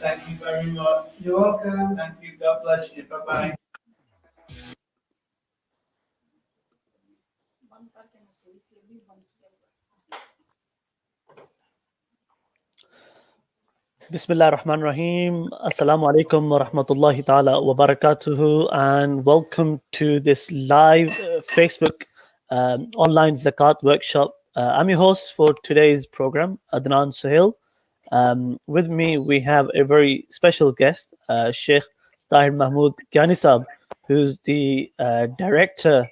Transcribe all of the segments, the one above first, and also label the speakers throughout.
Speaker 1: Thank you very much. You're welcome. Thank you. God bless you. Bye-bye.
Speaker 2: Bismillah ar-Rahman ar-Rahim. Assalamu alaikum wa rahmatullahi ta'ala wa barakatuhu, and welcome to this live Facebook online Zakat workshop. I'm your host for today's program, Adnan Suhail. With me, we have a very special guest, Sheikh Tahir Mahmood Ghanisab, who's the Director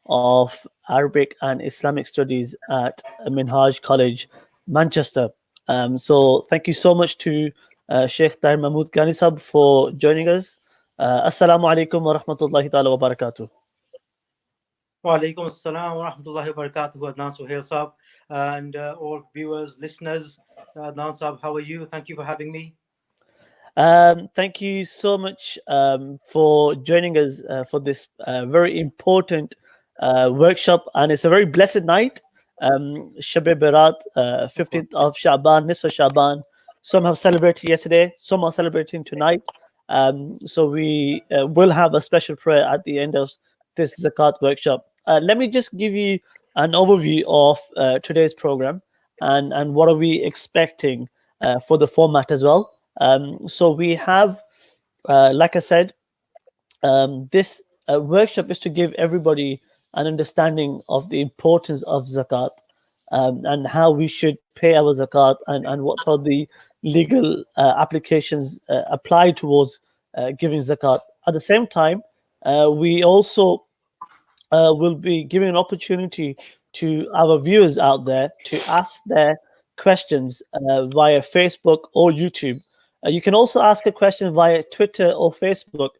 Speaker 2: of Arabic and Islamic Studies at Minhaj College, Manchester. So thank you so much to Sheikh Tahir Mahmood Ghanisab for joining us. Assalamu alaikum wa rahmatullahi ta'ala wa barakatuh.
Speaker 3: Wa alaikum assalam wa rahmatullahi wa barakatuh, Adnan Suhail Saab, and all viewers, listeners. Adnan Saab, how are you? Thank you for having me.
Speaker 2: Thank you so much for joining us for this very important workshop, and it's a very blessed night. Shab-e Barat, 15th of Shaban, Nisfa Shaban. Some have celebrated yesterday, some are celebrating tonight. So we will have a special prayer at the end of this Zakat workshop. Let me just give you an overview of today's program and what are we expecting for the format as well. So we have, like I said, this workshop is to give everybody an understanding of the importance of zakat, and how we should pay our zakat, and what are the legal applications applied towards giving zakat. At the same time, we also will be giving an opportunity to our viewers out there to ask their questions via Facebook or YouTube. You can also ask a question via Twitter or Facebook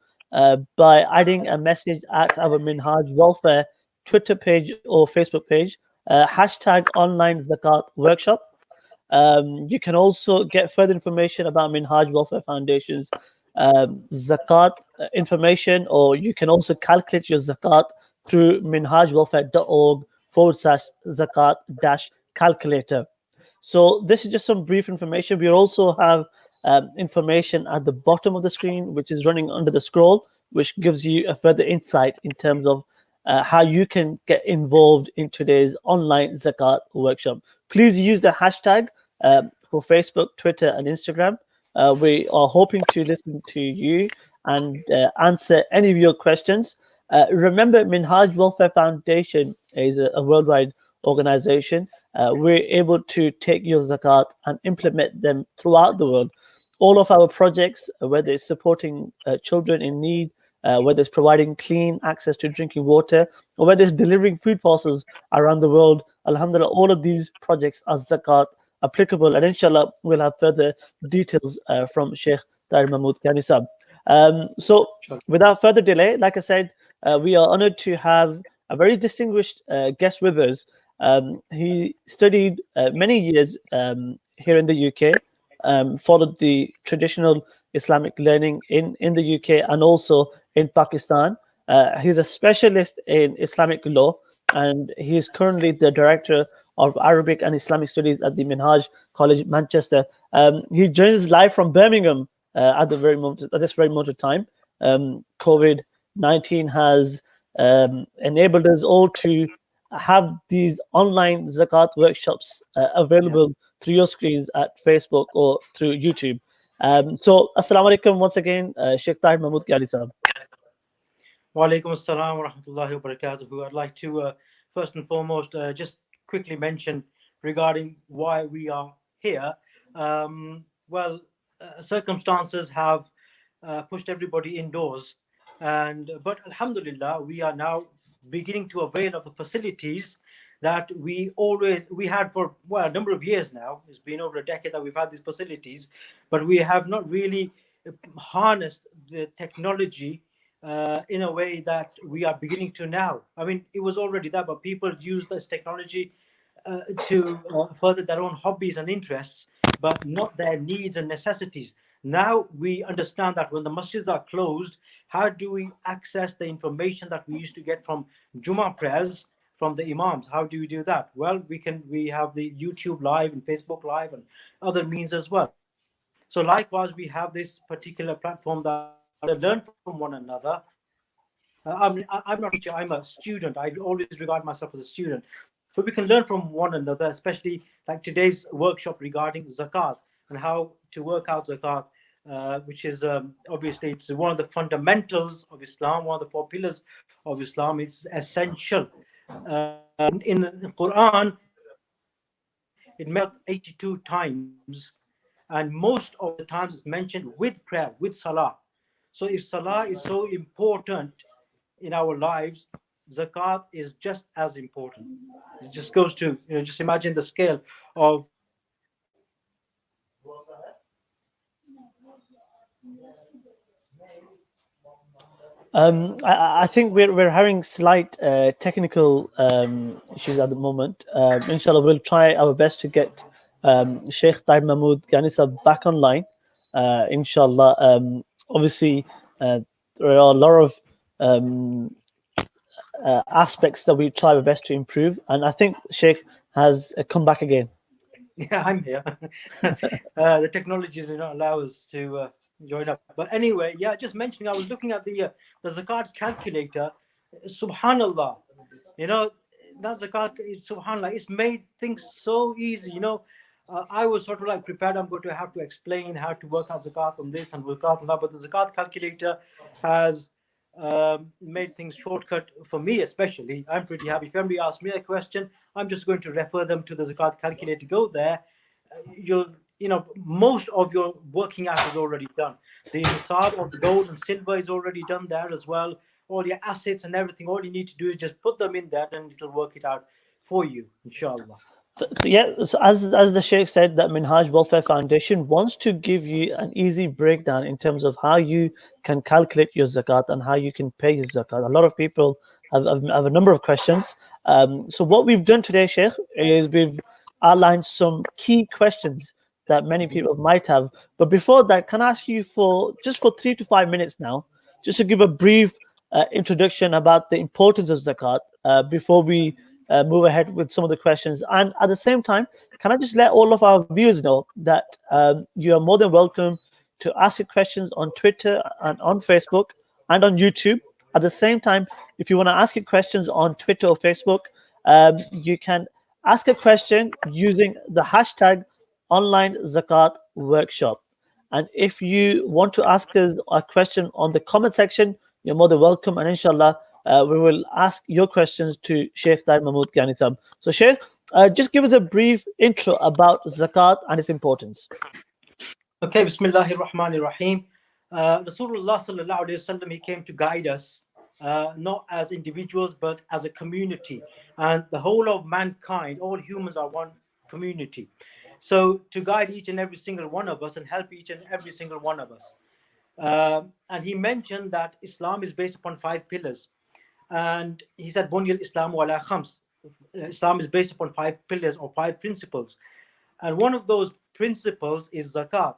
Speaker 2: by adding a message at our Minhaj Welfare Twitter page or Facebook page, hashtag online Zakat workshop. You can also get further information about Minhaj Welfare Foundation's Zakat information, or you can also calculate your Zakat through minhajwelfare.org/zakat calculator. So this is just some brief information. We also have information at the bottom of the screen, which is running under the scroll, which gives you a further insight in terms of how you can get involved in today's online Zakat workshop. Please use the hashtag for Facebook, Twitter, and Instagram. We are hoping to listen to you and answer any of your questions. Remember, Minhaj Welfare Foundation is a worldwide organization. We're able to take your zakat and implement them throughout the world. All of our projects, whether it's supporting children in need, whether it's providing clean access to drinking water, or whether it's delivering food parcels around the world, alhamdulillah, all of these projects are zakat applicable. And inshallah, we'll have further details from Sheikh Tahir Mahmood Ghanisab. So without further delay, like I said, we are honored to have a very distinguished guest with us. He studied many years here in the UK, followed the traditional Islamic learning in the UK and also in Pakistan. He's a specialist in Islamic law, and he is currently the director of Arabic and Islamic Studies at the Minhaj College, Manchester. He joins us live from Birmingham at this very moment of time. COVID-19 has enabled us all to have these online zakat workshops available through your screens at Facebook or through YouTube. So, assalamu alaikum once again, Sheikh Tahir Mahmood Ghanisab.
Speaker 3: Wa alaikum assalam wa rahmatullahi wa barakatuh. I'd like to first and foremost just quickly mention regarding why we are here. Circumstances have pushed everybody indoors, And but Alhamdulillah, we are now beginning to avail of the facilities that we had for, well, a number of years now. It's been over a decade that we've had these facilities, but we have not really harnessed the technology in a way that we are beginning to now. I mean, it was already there, but people use this technology to further their own hobbies and interests, but not their needs and necessities. Now we understand that when the masjids are closed, how do we access the information that we used to get from Jummah prayers from the imams? How do we do that? Well, we have the YouTube live and Facebook live and other means as well. So likewise, we have this particular platform that we can learn from one another. I'm not a teacher, I'm a student. I always regard myself as a student. But we can learn from one another, especially like today's workshop regarding zakat and how to work out zakat, which is obviously it's one of the fundamentals of Islam, one of the four pillars of Islam. It's essential. In the Quran, it mentioned 82 times, and most of the times it's mentioned with prayer, with salah. So if salah is so important in our lives, zakat is just as important. It just goes to, just imagine the scale of
Speaker 2: I think we're having slight technical issues at the moment. Inshallah, we'll try our best to get Sheikh Taib Mahmood Ghanisa back online. Inshallah, obviously, there are a lot of aspects that we try our best to improve, and I think Sheikh has come back again.
Speaker 3: yeah, I'm here. The technology did not allow us to join up. But anyway, yeah, just mentioning, I was looking at the zakat calculator. Subhanallah, you know, that zakat, subhanallah, it's made things so easy. I was sort of like prepared. I'm going to have to explain how to work out zakat on this and zakat on that. But the zakat calculator has made things shortcut for me, especially. I'm pretty happy. If anybody asks me a question, I'm just going to refer them to the zakat calculator. Go there. You'll, most of your working out is already done. The nisab of the gold and silver is already done there as well. All your assets and everything. All you need to do is just put them in there, and it'll work it out for you, inshallah.
Speaker 2: Yeah, so as the Sheikh said, that Minhaj Welfare Foundation wants to give you an easy breakdown in terms of how you can calculate your zakat and how you can pay your zakat. A lot of people have a number of questions. So what we've done today, Sheikh, is we've outlined some key questions that many people might have. But before that, can I ask you for 3 to 5 minutes now, just to give a brief introduction about the importance of zakat before we move ahead with some of the questions. And at the same time, can I just let all of our viewers know that you are more than welcome to ask your questions on Twitter and on Facebook and on YouTube. At the same time, if you want to ask your questions on Twitter or Facebook, you can ask a question using the hashtag online zakat workshop. And if you want to ask us a question on the comment section, you're more than welcome. And inshallah, we will ask your questions to Sheikh Taib Mahmood Ghanisab. So, Sheikh, just give us a brief intro about zakat and its importance.
Speaker 3: Okay, Bismillahir Rahmanir Rahim. Rasulullah Sallallahu Alaihi Wasallam, he came to guide us, not as individuals, but as a community. And the whole of mankind, all humans are one community. So to guide each and every single one of us and help each and every single one of us. And he mentioned that Islam is based upon 5 pillars. And he said, Bunyal Islam wala khams. Islam is based upon 5 pillars or 5 principles. And one of those principles is zakat.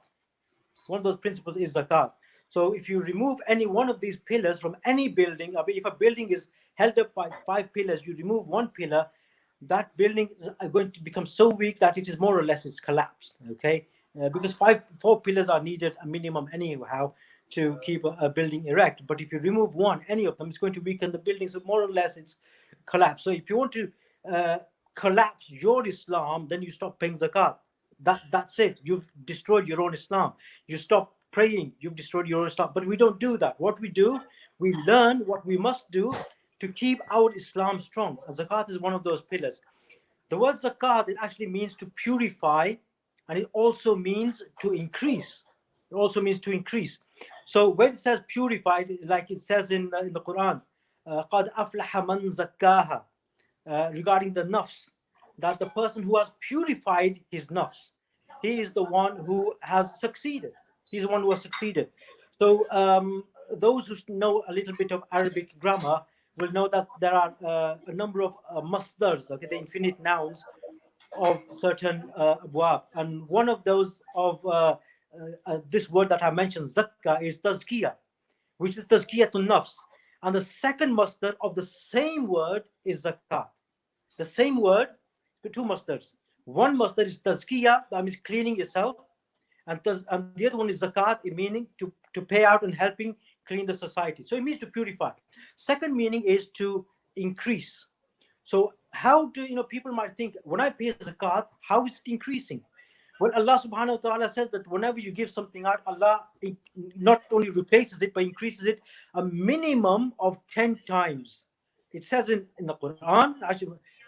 Speaker 3: One of those principles is zakat. So if you remove any one of these pillars from any building, if a building is held up by 5 pillars, you remove one pillar, that building is going to become so weak that it is more or less it's collapsed. Okay, because 4 pillars are needed a minimum anyhow to keep a building erect. But if you remove one, any of them, it's going to weaken the building. So more or less it's collapsed. So if you want to collapse your Islam, then you stop paying zakat. That's it. You've destroyed your own Islam. You stop praying, you've destroyed your own Islam. But we don't do that. What we do, we learn what we must do to keep our Islam strong. And zakat is one of those pillars. The word zakat, it actually means to purify, and it also means to increase. It also means to increase. So when it says purified, like it says in the Quran, قَدْ أَفْلَحَ مَنْ زَكَّاهَا, regarding the nafs, that the person who has purified his nafs, he is the one who has succeeded. He's the one who has succeeded. So those who know a little bit of Arabic grammar will know that there are a number of masdars, okay, the infinite nouns of certain abwab. And one of those of this word that I mentioned, zakka, is tazkiyah, which is tazkiyatun nafs. And the second masdar of the same word is zakat. The same word, two masdars. One masdar is tazkiyah, that means cleaning yourself, and the other one is zakat, meaning to pay out and helping clean the society. So it means to purify. Second meaning is to increase. So how do people might think, when I pay zakat, how is it increasing? Well, Allah subhanahu wa ta'ala says that whenever you give something out, Allah not only replaces it but increases it a minimum of 10 times. It says in the Quran,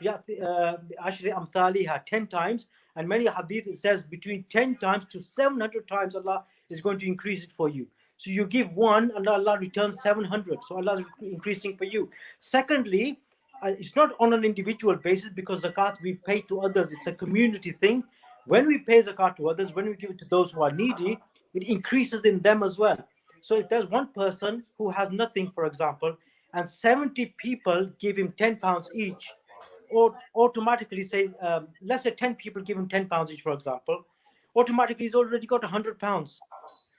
Speaker 3: ashri amthaliha, 10 times, and many hadith it says between 10 times to 700 times Allah is going to increase it for you. So you give one and Allah returns 700. So Allah is increasing for you. Secondly, it's not on an individual basis, because zakat we pay to others. It's a community thing. When we pay zakat to others, when we give it to those who are needy, it increases in them as well. So if there's one person who has nothing, for example, and 70 people give him 10 pounds each, or automatically say, let's say 10 people give him 10 pounds each, for example, automatically he's already got 100 pounds.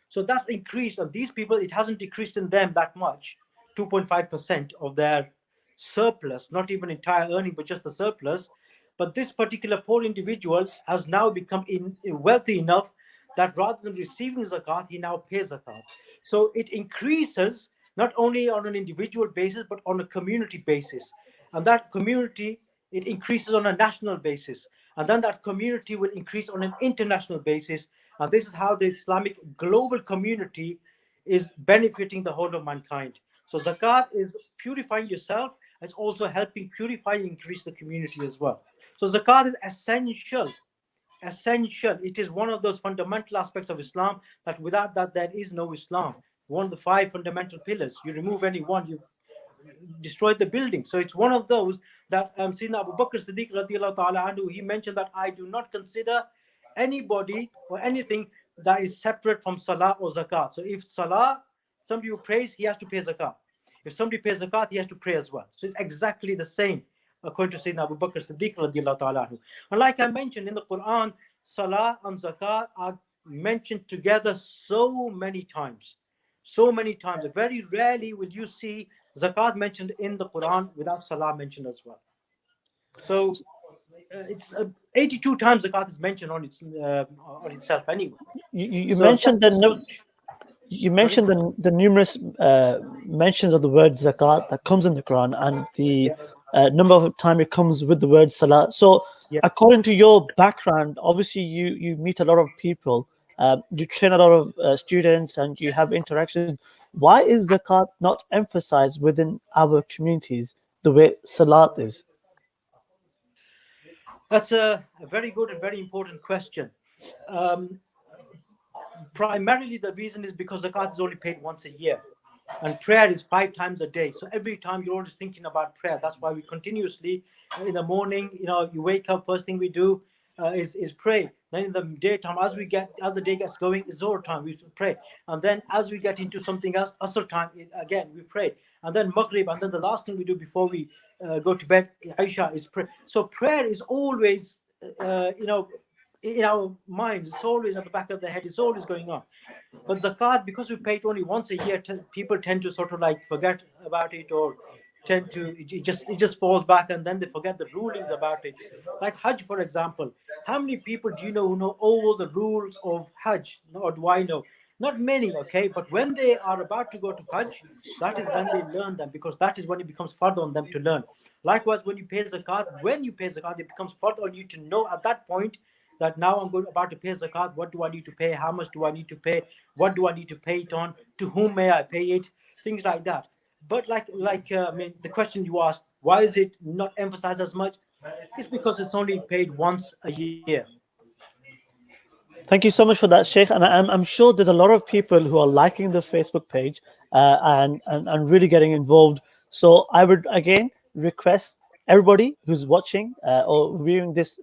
Speaker 3: So that's increased. And these people, it hasn't decreased in them that much, 2.5% of their surplus, not even entire earning, but just the surplus. But this particular poor individual has now become wealthy enough that rather than receiving zakat, he now pays zakat. So it increases not only on an individual basis, but on a community basis. And that community, it increases on a national basis. And then that community will increase on an international basis. And this is how the Islamic global community is benefiting the whole of mankind. So zakat is purifying yourself. It's also helping purify and increase the community as well. So zakat is essential. Essential. It is one of those fundamental aspects of Islam that without that, there is no Islam. One of the 5 fundamental pillars. You remove any one, you destroy the building. So it's one of those that Sayyidina Abu Bakr Siddiq radiallahu ta'ala anhu, he mentioned that I do not consider anybody or anything that is separate from salah or zakat. So if salah, somebody who prays, he has to pay zakat. If somebody pays zakat, he has to pray as well. So it's exactly the same, according to Sayyidina Abu Bakr Siddiq radiallahu ta'ala anhu. And like I mentioned in the Quran, salah and zakat are mentioned together so many times. So many times. Very rarely will you see zakat mentioned in the Quran without salah mentioned as well. So it's 82 times zakat is mentioned on itself anyway.
Speaker 2: You
Speaker 3: So
Speaker 2: mentioned
Speaker 3: that's
Speaker 2: the you mentioned the numerous mentions of the word zakat that comes in the Quran, and the number of time it comes with the word salah. So
Speaker 3: Yeah.
Speaker 2: according to your background, obviously you meet a lot of people, you train a lot of students, and you have interactions. Why is zakat not emphasized within our communities the way salat is?
Speaker 3: That's a very good and very important question. Primarily, the reason is because zakat is only paid once a year, and prayer is 5 times a day. So every time you're always thinking about prayer. That's why we continuously, in the morning, you wake up, first thing we do is pray. Then in the daytime, as the day gets going, is Zohar time, we pray. And then as we get into something else, Asr time, again we pray. And then Maghrib, and then the last thing we do before we go to bed, Isha, is pray. So prayer is always, in our minds. It's always at the back of the head. It's always going on. But zakat, because we pay it only once a year, people tend to sort of like forget about it, or tend to it just falls back, and then they forget the rulings about it. Like Hajj, for example. How many people do you know who know all the rules of Hajj? Or do I know? Not many, okay? But when they are about to go to Hajj, that is when they learn them, because that is when it becomes fard on them to learn. Likewise, when you pay zakat, it becomes fard on you to know at that point that now I'm about to pay zakat. What do I need to pay? How much do I need to pay? What do I need to pay it on? To whom may I pay it? Things like that. But the question you asked, why is it not emphasized as much? It's because it's only paid once a year.
Speaker 2: Thank you so much for that, Sheikh. And I'm sure there's a lot of people who are liking the Facebook page and really getting involved. So I would again request everybody who's watching or viewing this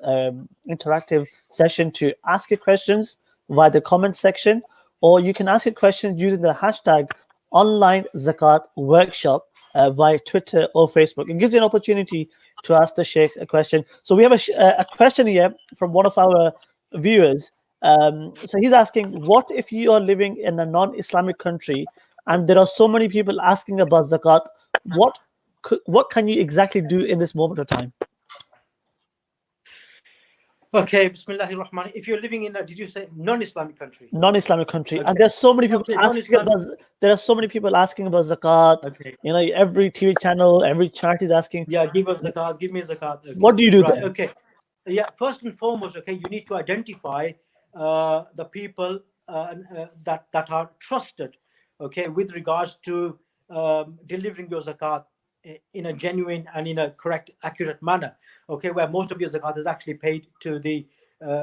Speaker 2: interactive session to ask your questions via the comment section, or you can ask your questions using the hashtag online zakat workshop via Twitter or Facebook. It gives you an opportunity to ask the Sheikh a question. So we have a question here from one of our viewers. So he's asking, what if you are living in a non-Islamic country and there are so many people asking about zakat? What can you exactly do in this moment of time?
Speaker 3: Okay, Bismillahir Rahman. If you're living in a, did you say non-Islamic country?
Speaker 2: Non-Islamic country,
Speaker 3: Okay.
Speaker 2: and there's so many people
Speaker 3: Okay,
Speaker 2: asking
Speaker 3: non-Islamic.
Speaker 2: about. There are so many people asking about zakat.
Speaker 3: Okay.
Speaker 2: You know, every TV channel, every charity is asking.
Speaker 3: Yeah, give us zakat. Give me zakat. Okay.
Speaker 2: What do you do
Speaker 3: Right.
Speaker 2: then?
Speaker 3: Okay. Yeah. First and foremost, okay, you need to identify the people that are trusted, okay, with regards to delivering your zakat in a genuine and in a correct, accurate manner. Okay, where most of your zakat is actually paid to the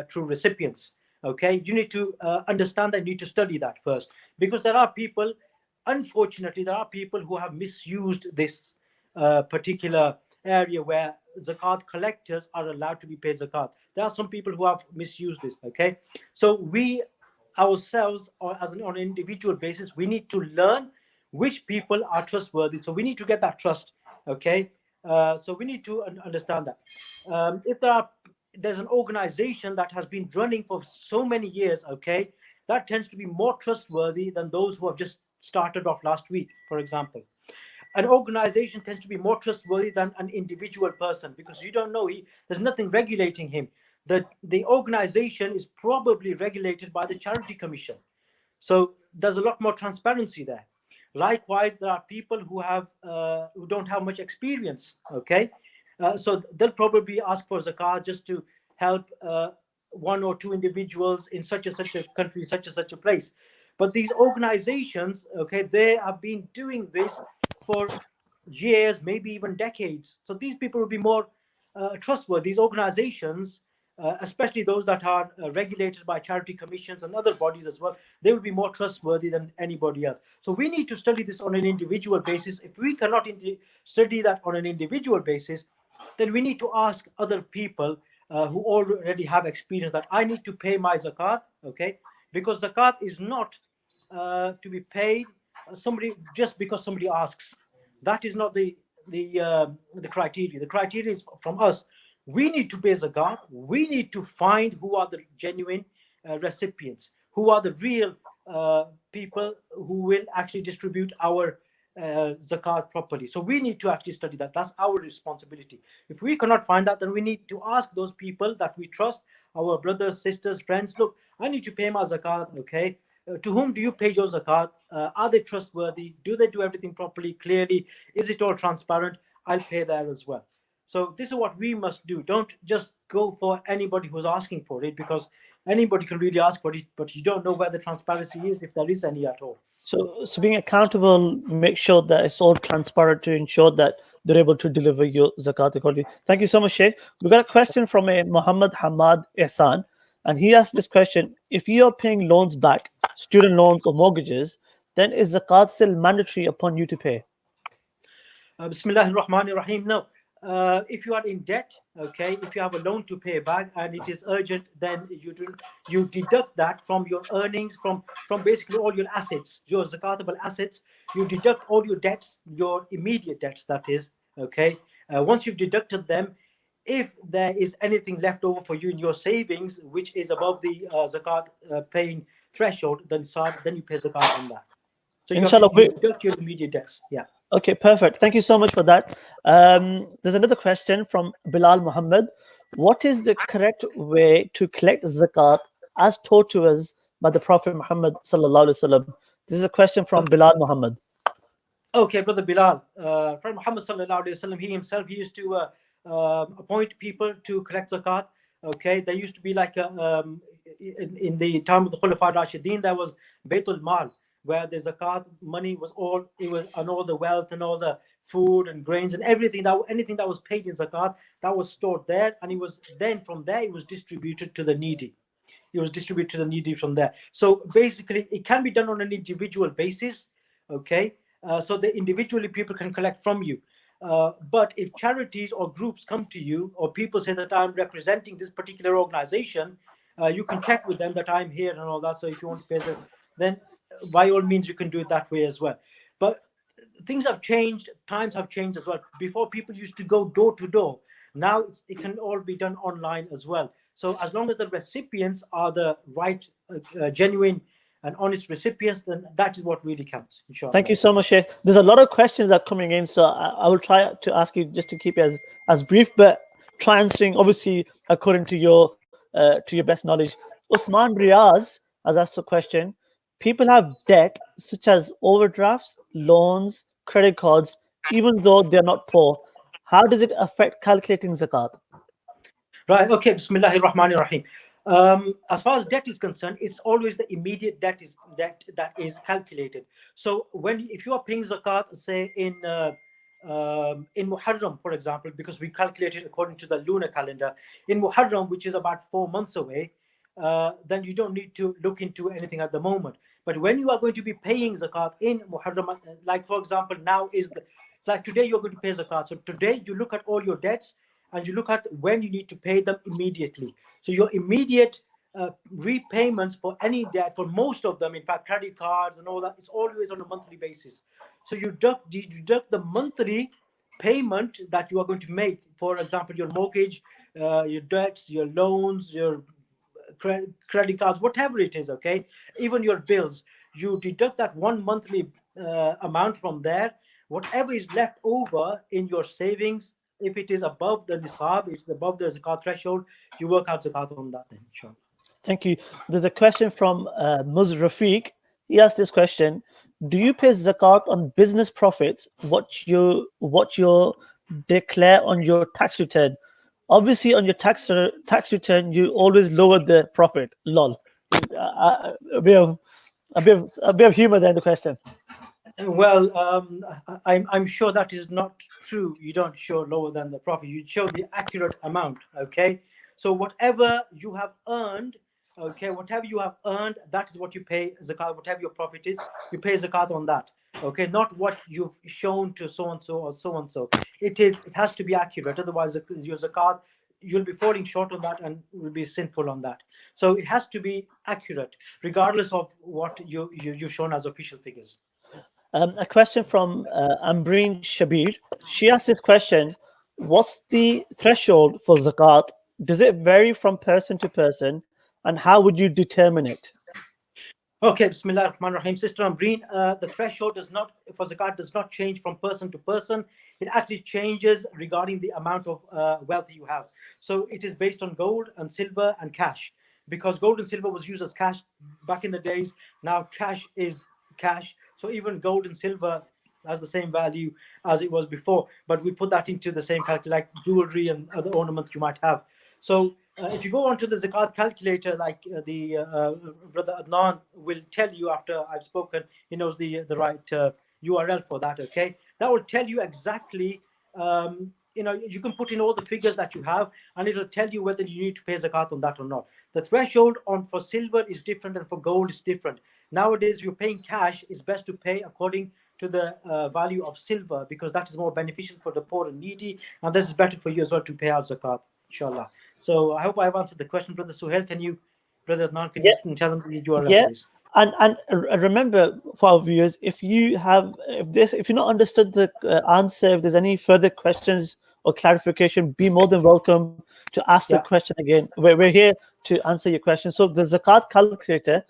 Speaker 3: true recipients. Okay, you need to understand that. You need to study that first, because there are people. Unfortunately, there are people who have misused this particular area where zakat collectors are allowed to be paid zakat. There are some people who have misused this. Okay, so we ourselves, or on an individual basis, we need to learn which people are trustworthy. So we need to get that trust. Okay, so we need to understand that. If there's an organization that has been running for so many years, okay, that tends to be more trustworthy than those who have just started off last week, for example. An organization tends to be more trustworthy than an individual person, because you don't know, there's nothing regulating him. The organization is probably regulated by the charity commission, so there's a lot more transparency there. Likewise, there are people who don't have much experience. Okay, so they'll probably ask for zakat just to help one or two individuals in such a country, such a place. But these organizations, okay, they have been doing this for years, maybe even decades. So these people will be more trustworthy. These organizations, especially those that are regulated by charity commissions and other bodies as well, they will be more trustworthy than anybody else. So we need to study this on an individual basis. If we cannot study that on an individual basis, then we need to ask other people who already have experience that I need to pay my zakat, okay? Because zakat is not to be paid somebody just because somebody asks. That is not the criteria. The criteria is from us. We need to pay zakat. We need to find who are the genuine recipients, who are the real people who will actually distribute our zakat properly. So we need to actually study that. That's our responsibility. If we cannot find that, then we need to ask those people that we trust, our brothers, sisters, friends. Look, I need to pay my zakat. Okay, to whom do you pay your zakat? Are they trustworthy? Do they do everything properly, clearly? Is it all transparent? I'll pay there as well. So this is what we must do. Don't just go for anybody who's asking for it, because anybody can really ask for it, but you don't know where the transparency is, if there is any at all.
Speaker 2: So being accountable, make sure that it's all transparent to ensure that they're able to deliver your zakat accordingly. Thank you so much, Sheikh. We got a question from a Muhammad Hamad Ihsan, and he asked this question: if you are paying loans back, student loans or mortgages, then is zakat still mandatory upon you to pay?
Speaker 3: Bismillahir Rahmanir Rahim. No. If you are in debt, okay, if you have a loan to pay back and it is urgent, then you deduct that from your earnings, from basically all your assets, your zakatable assets. You deduct all your debts, your immediate debts, that is, okay. Once you've deducted them, if there is anything left over for you in your savings, which is above the zakat paying threshold, then you pay zakat on that. So
Speaker 2: Inshallah,
Speaker 3: you deduct your immediate debts. Yeah.
Speaker 2: Okay, perfect. Thank you so much for that. There's another question from Bilal Muhammad. What is the correct way to collect zakat as taught to us by the Prophet Muhammad sallallahu alaihi wasallam? This is a question from Bilal Muhammad.
Speaker 3: Okay, brother Bilal. Prophet Muhammad sallallahu alaihi wasallam, he himself, he used to appoint people to collect zakat. Okay, there used to be like in the time of the Khulafa Rashidin, there was Baitul Mal, where the zakat money was and all the wealth and all the food and grains and anything that was paid in zakat, that was stored there, and from there it was distributed to the needy. it was distributed to the needy from there. So basically, it can be done on an individual basis. Okay, so the individually people can collect from you. But if charities or groups come to you, or people say that I'm representing this particular organization, you can check with them that I'm here and all that. So if you want to pay the, then by all means you can do it that way as well. But things have changed, times have changed as well. Before, people used to go door to door. Now it can all be done online as well. So as long as the recipients are the right, genuine and honest recipients, then that is what really counts, inshallah.
Speaker 2: Thank you so much, Sheikh. There's a lot of questions that are coming in, so I will try to ask you just to keep it as brief, but try answering obviously according to your best knowledge. Usman Riaz has asked a question. People have debt such as overdrafts, loans, credit cards, even though they're not poor. How does it affect calculating zakat?
Speaker 3: Right. Okay. Bismillahir Rahmanir Rahim. As far as debt is concerned, it's always the immediate debt that is calculated. So if you are paying zakat, say in Muharram, for example, because we calculate it according to the lunar calendar, in Muharram, which is about 4 months away, then you don't need to look into anything at the moment. But when you are going to be paying zakat in Muharram, like for example, now is like today you're going to pay zakat. So today you look at all your debts and you look at when you need to pay them immediately. So your immediate repayments for any debt, for most of them, in fact, credit cards and all that, it's always on a monthly basis. So you deduct the monthly payment that you are going to make. For example, your mortgage, your debts, your loans, your credit cards, whatever it is, okay? Even your bills, you deduct that one monthly amount from there. Whatever is left over in your savings, if it is above the nisab, it's above the zakat threshold, you work out zakat on that then, inshallah.
Speaker 2: Thank you. There's a question from Muz Rafiq. He asked this question: do you pay zakat on business profits, what you declare on your tax return? Obviously, on your tax return, you always lower the profit. Lol. A bit of humor there in the question.
Speaker 3: Well, I'm sure that is not true. You don't show lower than the profit. You show the accurate amount. Okay. So whatever you have earned, okay, whatever you have earned, that is what you pay zakat. Whatever your profit is, you pay zakat on that. Okay, not what you've shown to so and so or so and so. It has to be accurate. Otherwise, your zakat, you'll be falling short on that and will be sinful on that. So it has to be accurate, regardless of what you've shown as official figures.
Speaker 2: A question from Ambreen Shabir. She asked this question: what's the threshold for zakat? Does it vary from person to person, and how would you determine it?
Speaker 3: Okay, Bismillah ar-Rahman ar-Rahim. Sister Ambreen, the threshold for zakat does not change from person to person. It actually changes regarding the amount of wealth you have. So it is based on gold and silver and cash, because gold and silver was used as cash back in the days. Now cash is cash. So even gold and silver has the same value as it was before, but we put that into the same calculator, like jewelry and other ornaments you might have. So if you go onto the zakat calculator, like the brother Adnan will tell you after I've spoken, he knows the right URL for that. Okay, that will tell you exactly. You can put in all the figures that you have, and it'll tell you whether you need to pay zakat on that or not. The threshold for silver is different, and for gold is different. Nowadays, you're paying cash. It's best to pay according to the value of silver, because that is more beneficial for the poor and needy, and this is better for you as well to pay out zakat, inshallah. So I hope I've answered the question, Brother Suhail. Brother Adnan, can you tell them the URL, please?
Speaker 2: And remember, for our viewers, if you're not understood the answer, if there's any further questions or clarification, be more than welcome to ask the question again. We're here to answer your question. So the zakat calculator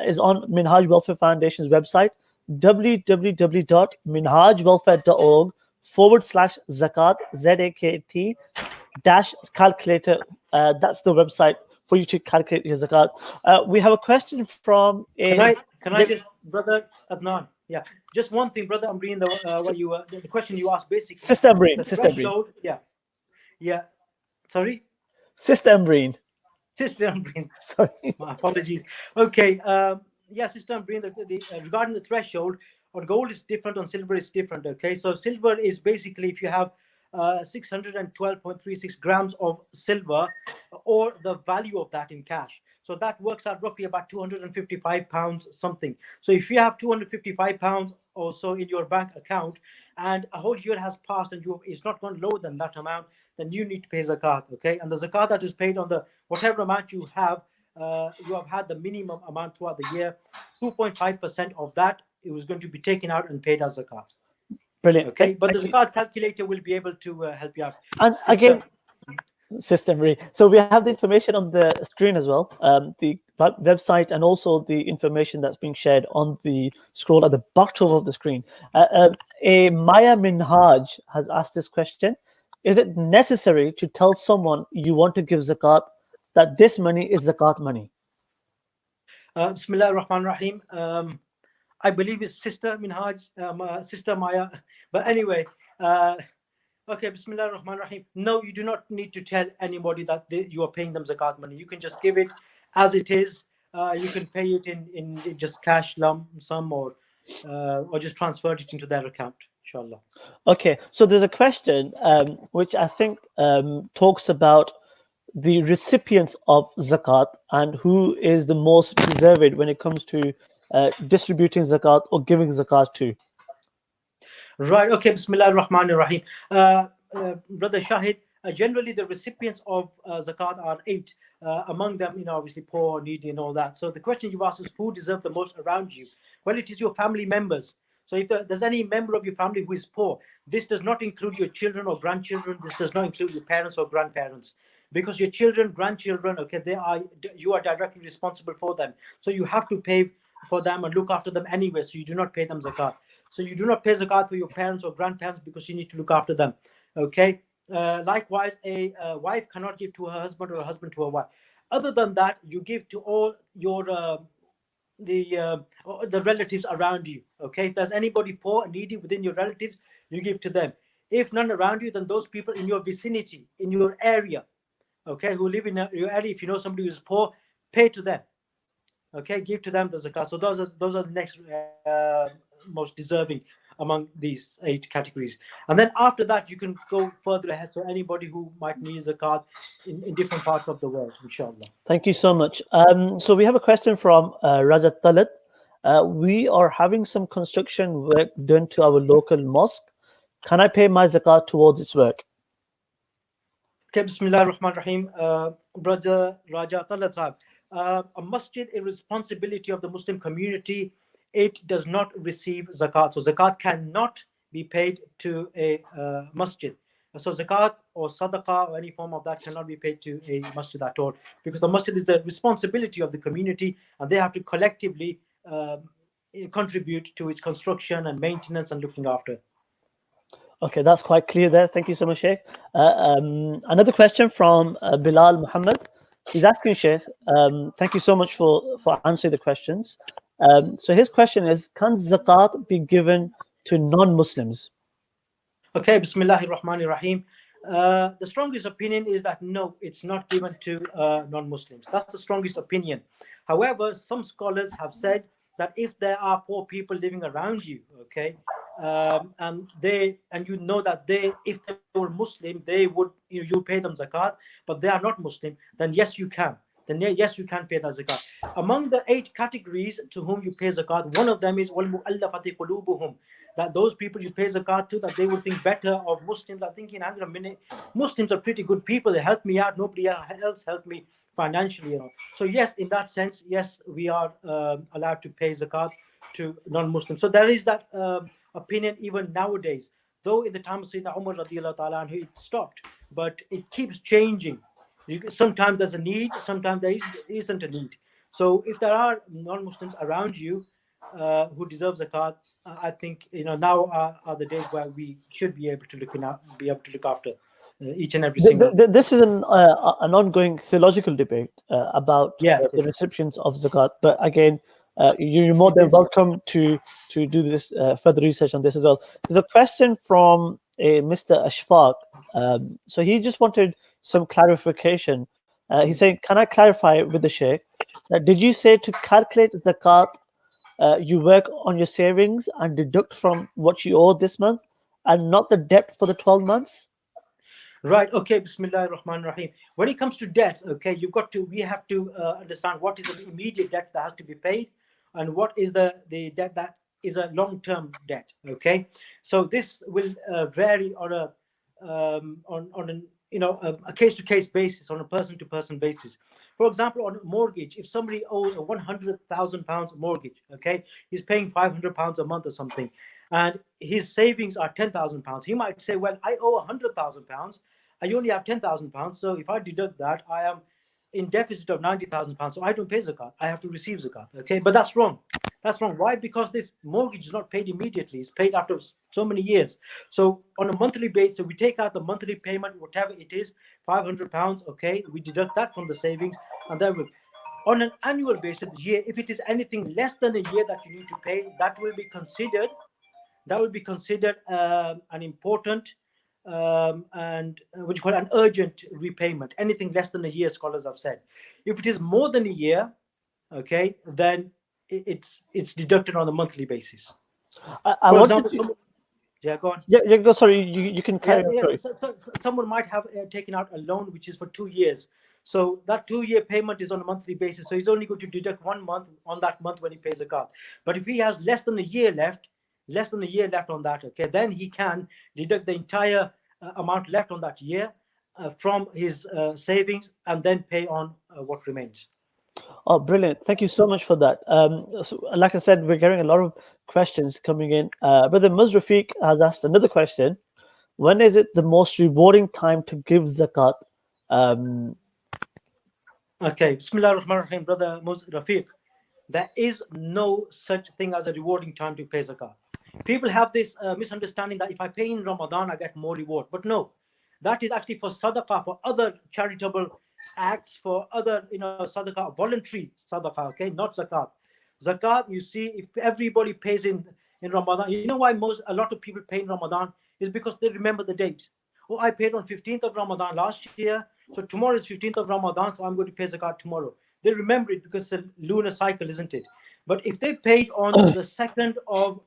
Speaker 2: is on Minhaj Welfare Foundation's website, www.minhajwelfare.org/zakat, ZAKT -calculator. That's the website for you to calculate your zakat. We have a question from
Speaker 3: Can I just, Brother Adnan? Yeah, just one thing, Brother Ambreen, the question you asked basically.
Speaker 2: Sister Ambreen.
Speaker 3: Yeah. Sorry?
Speaker 2: Sister Ambreen.
Speaker 3: Sorry. My apologies. Okay. Sister Ambreen, regarding the threshold, on gold is different, on silver is different. Okay. So silver is basically if you have 612.36 grams of silver, or the value of that in cash. So that works out roughly about £255 something. So if you have £255 or so in your bank account, and a whole year has passed and it's not gone lower than that amount, then you need to pay zakat. Okay, and the zakat that is paid on the whatever amount you have had the minimum amount throughout the year. 2.5% of that it was going to be taken out and paid as zakat.
Speaker 2: Brilliant.
Speaker 3: Okay, but the zakat calculator will be able to help you out.
Speaker 2: And again, System Re. So we have the information on the screen as well, the website, and also the information that's being shared on the scroll at the bottom of the screen. A Maya Minhaj has asked this question: is it necessary to tell someone you want to give zakat that this money is zakat money?
Speaker 3: Bismillah ar-Rahman ar-Rahim. I believe it's Sister Minhaj, Sister Maya. But anyway, okay, Bismillah ar-Rahman ar-Rahim. No, you do not need to tell anybody that you are paying them zakat money. You can just give it as it is. You can pay it in just cash lump sum, or just transfer it into their account, inshallah.
Speaker 2: Okay, so there's a question which I think talks about the recipients of zakat and who is the most deserved when it comes to distributing zakat or giving zakat to.
Speaker 3: Right. Okay. Bismillah ar-Rahman ar-Rahim. Brother Shahid, generally the recipients of zakat are 8. Among them, obviously poor, needy, and all that. So the question you asked is who deserve the most around you? Well, it is your family members. So if there's any member of your family who is poor, this does not include your children or grandchildren. This does not include your parents or grandparents, because your children, grandchildren, okay, you are directly responsible for them. So you have to pay for them and look after them anyway. So you do not pay them zakat. So you do not pay zakat for your parents or grandparents because you need to look after them. Okay. Likewise, a wife cannot give to her husband or a husband to a wife. Other than that, you give to all your the relatives around you. Okay. If there's anybody poor and needy within your relatives, you give to them. If none around you, then those people in your vicinity, in your area, okay, who live in your area, if you know somebody who is poor, pay to them. Okay, give to them the zakat. So those are the next most deserving among these 8 categories. And then after that, you can go further ahead. So anybody who might need zakat in different parts of the world, inshallah.
Speaker 2: Thank you so much. So we have a question from Rajat Talat. We are having some construction work done to our local mosque. Can I pay my zakat towards its work?
Speaker 3: Okay, Bismillah ar-Rahman ar-Rahim. Brother Raja Talat Sahib, a masjid is a responsibility of the Muslim community. It does not receive zakat. So zakat cannot be paid to a masjid. So zakat or sadaqah or any form of that cannot be paid to a masjid at all, because the masjid is the responsibility of the community and they have to collectively contribute to its construction and maintenance and looking after.
Speaker 2: Okay, that's quite clear there. Thank you so much, Sheikh. Another question from Bilal Muhammad. He's asking, Sheikh, thank you so much for answering the questions. So his question is, can zakat be given to non-Muslims?
Speaker 3: Okay, Bismillahir Rahmanir Rahim. The strongest opinion is that no, it's not given to non-Muslims. That's the strongest opinion. However, some scholars have said that if there are poor people living around you, okay, and you know that if they were Muslim, they would you pay them zakat, but they are not Muslim, then yes, you can. Then yes, you can pay that zakat. Among the 8 categories to whom you pay zakat, one of them is وَالْمُؤَلَّفَةِ قُلُوبُهُم, that those people you pay zakat to, that they would think better of Muslims, are thinking, hang on a minute, Muslims are pretty good people, they help me out, nobody else helped me financially. So yes, in that sense, yes, we are allowed to pay zakat to non-Muslims. So there is that opinion even nowadays, though in the time of Sayyidina Umar radiallahu ta'ala anhu, it stopped, but it keeps changing. Sometimes there's a need, sometimes there isn't a need. So if there are non-Muslims around you who deserve zakat, I think now are the days where we should be able to look after each and every single.
Speaker 2: This is an ongoing theological debate about the recipients of zakat. But again, you're more than welcome to do this further research on this as well. There's a question from a Mr. Ashfaq. So he just wanted some clarification. He's saying, can I clarify with the Sheikh, did you say to calculate zakat, you work on your savings and deduct from what you owe this month and not the debt for the 12 months?
Speaker 3: Right. Okay. Bismillah ar-Rahman rahim. When it comes to debts, okay, we have to understand what is the immediate debt that has to be paid, and what is the debt that is a long-term debt. Okay. So this will vary on on an a case-to-case basis, on a person-to-person basis. For example, on a mortgage, if somebody owes a £100,000 mortgage, okay, he's paying £500 a month or something, and his savings are £10,000. He might say, well, I owe £100,000. I only have £10,000. So if I deduct that, I am in deficit of £90,000. So I don't pay zakat. I have to receive zakat. Okay, but that's wrong. That's wrong. Why? Because this mortgage is not paid immediately. It's paid after so many years. So on a monthly basis, we take out the monthly payment, whatever it is, £500. Okay, we deduct that from the savings, and then on an annual basis, year, if it is anything less than a year that you need to pay, that will be considered. That will be considered an important and what you call an urgent repayment. Anything less than a year, scholars have said. If it is more than a year, okay, then it's deducted on a monthly basis.
Speaker 2: I
Speaker 3: For
Speaker 2: wanted
Speaker 3: example,
Speaker 2: to.
Speaker 3: yeah, go on.
Speaker 2: Yeah, go. Sorry, you can
Speaker 3: Yeah,
Speaker 2: carry on.
Speaker 3: yeah.
Speaker 2: Sorry.
Speaker 3: So someone might have taken out a loan which is for 2 years. So that 2-year payment is on a monthly basis. So he's only going to deduct 1 month on that month when he pays a card. But if he has less than a year left on that, okay, then he can deduct the entire amount left on that year from his savings, and then pay on what remains.
Speaker 2: Oh, brilliant! Thank you so much for that. So, like I said, we're getting a lot of questions coming in. Brother Muzrafiq has asked another question. When is it the most rewarding time to give zakat? Um,
Speaker 3: Okay, Bismillah ar-Rahman ar-Rahim, brother Rafiq. There is no such thing as a rewarding time to pay zakat. People have this misunderstanding that if I pay in Ramadan, I get more reward. But no, that is actually for sadaqah, for other charitable acts, for other, sadaqah, voluntary sadaqah, okay, not zakat. Zakat, you see, if everybody pays in Ramadan, you know why a lot of people pay in Ramadan is because they remember the date. Oh, I paid on 15th of Ramadan last year, so tomorrow is 15th of Ramadan, so I'm going to pay zakat tomorrow. They remember it because it's a lunar cycle, isn't it? But if they paid on the 2nd of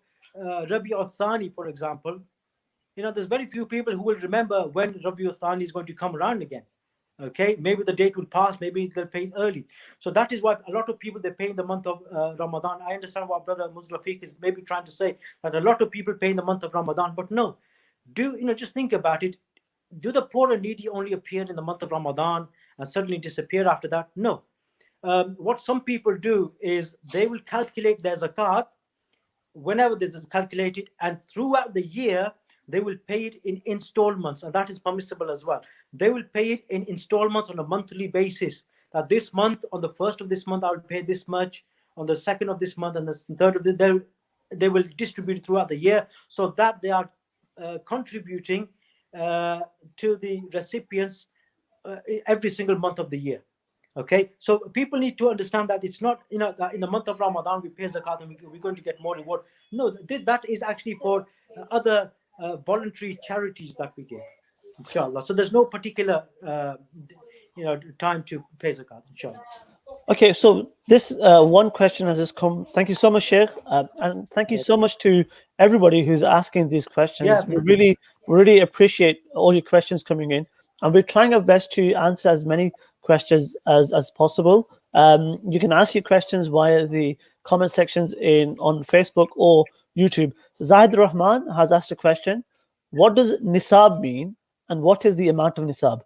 Speaker 3: Rabi al-Thani, for example, there's very few people who will remember when Rabi al-Thani is going to come around again. Okay, maybe the date will pass, maybe they'll pay early. So that is why a lot of people, they pay in the month of Ramadan. I understand what Brother Muzrafiq is maybe trying to say, that a lot of people pay in the month of Ramadan, but no. Just think about it. Do the poor and needy only appear in the month of Ramadan and suddenly disappear after that? No. What some people do is they will calculate their zakat whenever this is calculated, and throughout the year they will pay it in installments, and that is permissible as well. They will pay it in installments on a monthly basis. That this month, on the 1st of this month, I will pay this much. On the 2nd of this month, and the 3rd of they will distribute it throughout the year, so that they are contributing to the recipients every single month of the year. Okay, so people need to understand that it's not, that in the month of Ramadan we pay zakat and we're going to get more reward. No, that is actually for other voluntary charities that we give, inshallah. So there's no particular time to pay zakat, inshallah.
Speaker 2: okay, so this one question has just come. Thank you so much, Sheikh, and thank you so much to everybody who's asking these questions.
Speaker 3: Yeah,
Speaker 2: We really appreciate all your questions coming in, and we're trying our best to answer as many questions as possible. You can ask your questions via the comment sections on Facebook or YouTube. Zahid Rahman has asked a question: what does nisab mean, and what is the amount of nisab?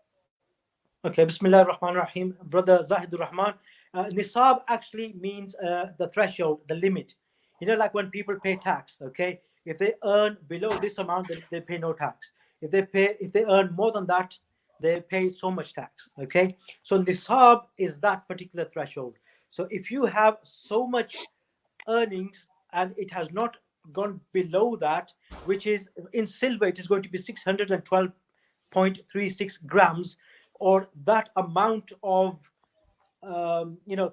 Speaker 3: Okay, Bismillah ar-Rahman ar-Rahim, brother Zahid Rahman. Nisab actually means the threshold, the limit. Like when people pay tax, okay? If they earn below this amount, then they pay no tax. If they earn more than that, they pay so much tax, okay? So nisab is that particular threshold. So if you have so much earnings and it has not gone below that, which is in silver, it is going to be 612.36 grams, or that amount of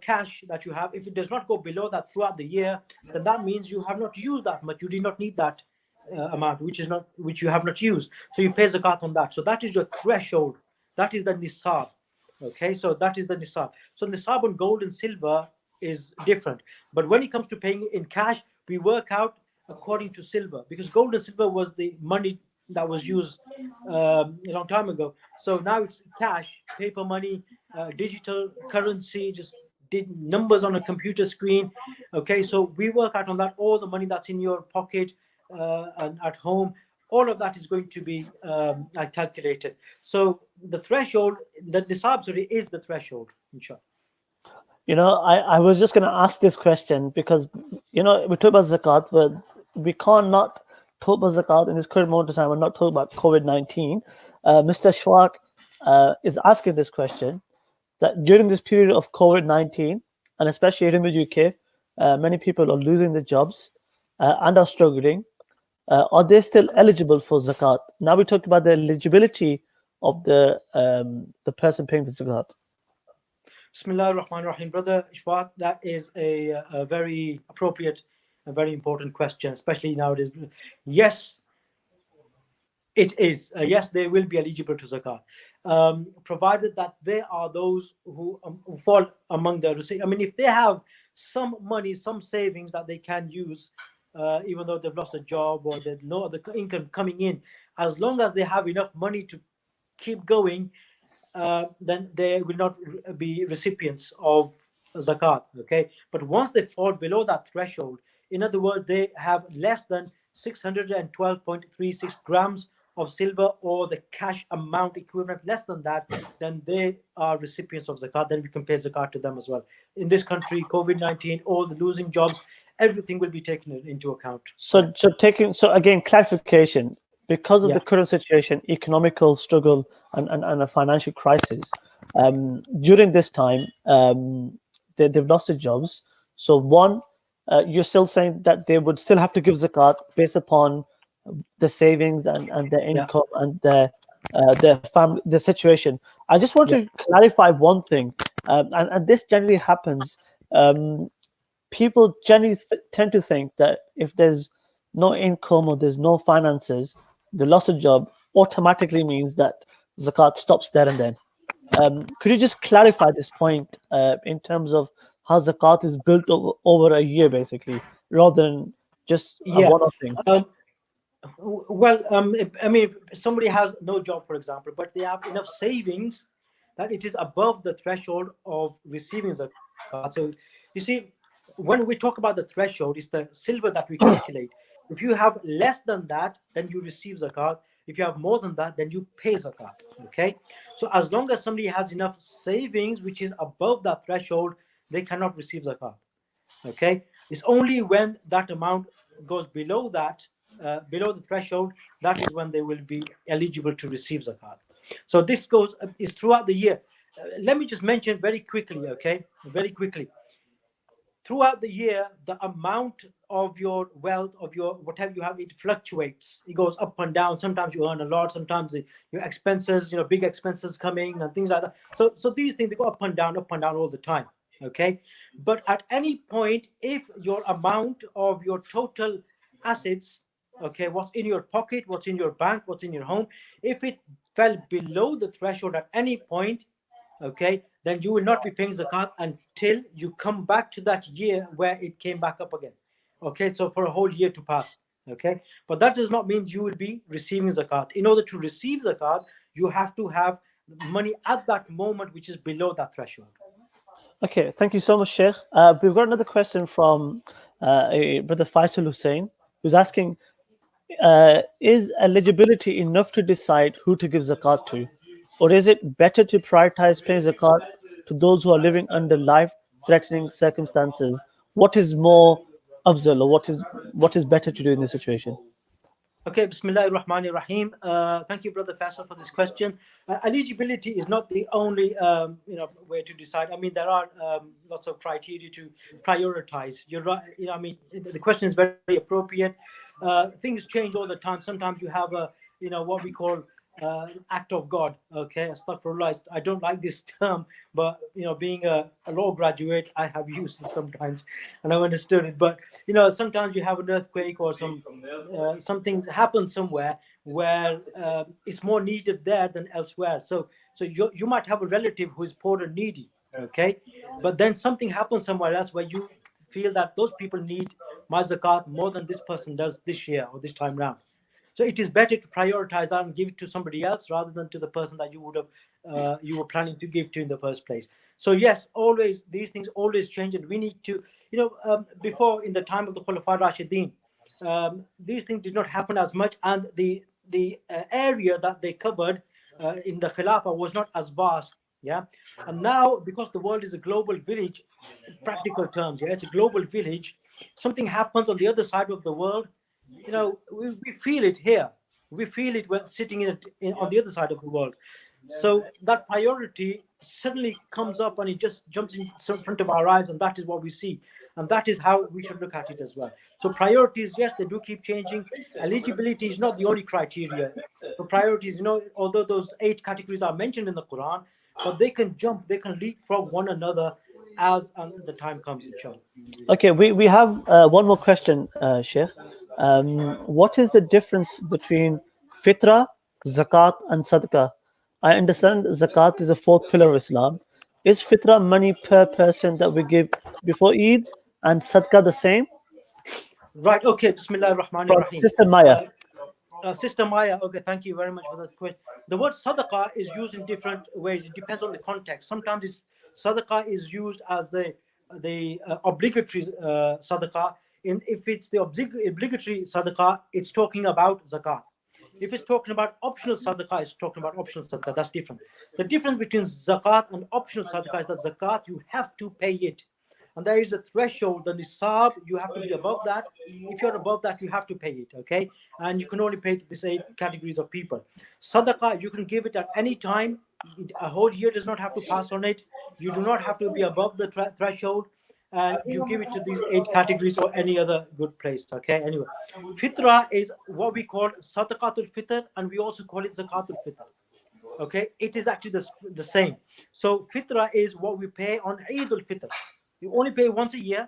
Speaker 3: cash that you have. If it does not go below that throughout the year, then that means you have not used that much. You did not need that amount, which you have not used. So you pay zakat on that. So that is your threshold. That is the nisab. Okay, so that is the nisab. So nisab on gold and silver is different. But when it comes to paying in cash, we work out according to silver, because gold and silver was the money that was used a long time ago. So now it's cash, paper money, digital currency, just did numbers on a computer screen. Okay, so we work out on that. All the money that's in your pocket and at home, all of that is going to be calculated. So the threshold, the nisab, sorry, is the threshold, inshallah.
Speaker 2: I was just going to ask this question because, we talk about zakat, but we can't not talk about zakat in this current moment of time and not talk about COVID-19. Mr. Shwak is asking this question that during this period of COVID-19, and especially here in the UK, many people are losing their jobs and are struggling. Are they still eligible for zakat? Now we talked about the eligibility of the person paying the zakat.
Speaker 3: Bismillah ar-Rahman ar-Rahim. Brother Ishwat, that is a very appropriate, a very important question, especially nowadays. Yes, it is. Yes, they will be eligible to zakat, provided that they are those who fall among the receipt. I mean, if they have some money, some savings that they can use, even though they've lost a job or there's no other income coming in, as long as they have enough money to keep going, then they will not be recipients of zakat. Okay, but once they fall below that threshold, in other words, they have less than 612.36 grams of silver or the cash amount equivalent less than that, then they are recipients of zakat. Then we can pay zakat to them as well. In this country, COVID-19, all the losing jobs, everything will be taken into account.
Speaker 2: So again, clarification, because of
Speaker 3: Yeah.
Speaker 2: the current situation, economical struggle and a financial crisis, during this time, they've lost their jobs. So one, you're still saying that they would still have to give zakat based upon the savings and their
Speaker 3: Yeah.
Speaker 2: income and their family, the situation. I just want
Speaker 3: Yeah.
Speaker 2: to clarify one thing, and this generally happens. People generally tend to think that if there's no income or there's no finances, they lost a job automatically means that zakat stops there and then. Could you just clarify this point in terms of how zakat is built over a year, basically, rather than just a
Speaker 3: Yeah.
Speaker 2: one-off thing?
Speaker 3: Well, I mean, if somebody has no job, for example, but they have enough savings that it is above the threshold of receiving zakat. So, you see, when we talk about the threshold, it's the silver that we calculate. If you have less than that, then you receive zakat. If you have more than that, then you pay zakat. Okay. So, as long as somebody has enough savings, which is above that threshold, they cannot receive zakat. Okay, it's only when that amount goes below that, below the threshold, that is when they will be eligible to receive zakat. So this goes is throughout the year. Let me just mention very quickly, okay, very quickly. Throughout the year, the amount of your wealth, of your whatever you have, it fluctuates. It goes up and down. Sometimes you earn a lot. Sometimes your expenses, big expenses coming and things like that. So these things, they go up and down all the time. Okay, but at any point, if your amount of your total assets, okay, what's in your pocket, what's in your bank, what's in your home, if it fell below the threshold at any point, okay, then you will not be paying zakat until you come back to that year where it came back up again. Okay, so for a whole year to pass. Okay, but that does not mean you will be receiving zakat. In order to receive zakat, you have to have money at that moment which is below that threshold.
Speaker 2: Okay, thank you so much, Sheikh. We've got another question from a brother Faisal Hussein, who's asking, is eligibility enough to decide who to give zakat to? Or is it better to prioritize paying zakat to those who are living under life-threatening circumstances? What is more afzal, or what is better to do in this situation?
Speaker 3: Okay, Bismillah ar-Rahman ar-Rahim. Thank you, Brother Faisal, for this question. Eligibility is not the only way to decide. I mean, there are lots of criteria to prioritize. You're right. I mean, the question is very appropriate. Things change all the time. Sometimes you have what we call act of God. Okay, astaghfirullah. I don't like this term, but being a law graduate, I have used it sometimes, and I've understood it. But sometimes you have an earthquake or something happens somewhere where it's more needed there than elsewhere. So you might have a relative who is poor and needy. Okay, but then something happens somewhere else where you feel that those people need my zakat more than this person does this year or this time round. So it is better to prioritize that and give it to somebody else rather than to the person that you were planning to give to in the first place. So yes, always these things always change, and we need to, before in the time of the Khulafa Rashidin, these things did not happen as much, and the area that they covered in the Khilafah was not as vast. Yeah, and now because the world is a global village, in practical terms, yeah, it's a global village. Something happens on the other side of the world, we feel it here. We feel it when sitting on the other side of the world. So that priority suddenly comes up and it just jumps in front of our eyes, and that is what we see. And that is how we should look at it as well. So priorities, yes, they do keep changing. Eligibility is not the only criteria. So priorities, although those 8 categories are mentioned in the Quran, but they can jump, they can leapfrog one another as the time comes, inshallah.
Speaker 2: Okay, we have one more question, Sheikh. What is the difference between fitra, zakat, and sadaqah? I understand zakat is a fourth pillar of Islam. Is fitra money per person that we give before Eid, and sadaqah the same?
Speaker 3: Right, okay, Bismillah ar-Rahman
Speaker 2: From
Speaker 3: ar-Rahim.
Speaker 2: Sister Maya.
Speaker 3: Sister Maya, okay, thank you very much for that question. The word sadaqah is used in different ways. It depends on the context. Sometimes sadaqah is used as the obligatory sadaqah. If it's the obligatory sadaqah, it's talking about zakat. If it's talking about optional sadaqah, it's talking about optional sadaqah. That's different. The difference between zakat and optional sadaqah is that zakat, you have to pay it. And there is a threshold, the nisab, you have to be above that. If you're above that, you have to pay it, okay? And you can only pay to these 8 categories of people. Sadaqah, you can give it at any time. A whole year does not have to pass on it. You do not have to be above the threshold. And you give it to these 8 categories or any other good place, okay? Anyway, fitra is what we call sadaqatul fitr, and we also call it zakatul fitr. Okay, it is actually the same. So fitra is what we pay on Eid al-Fitr. You only pay once a year,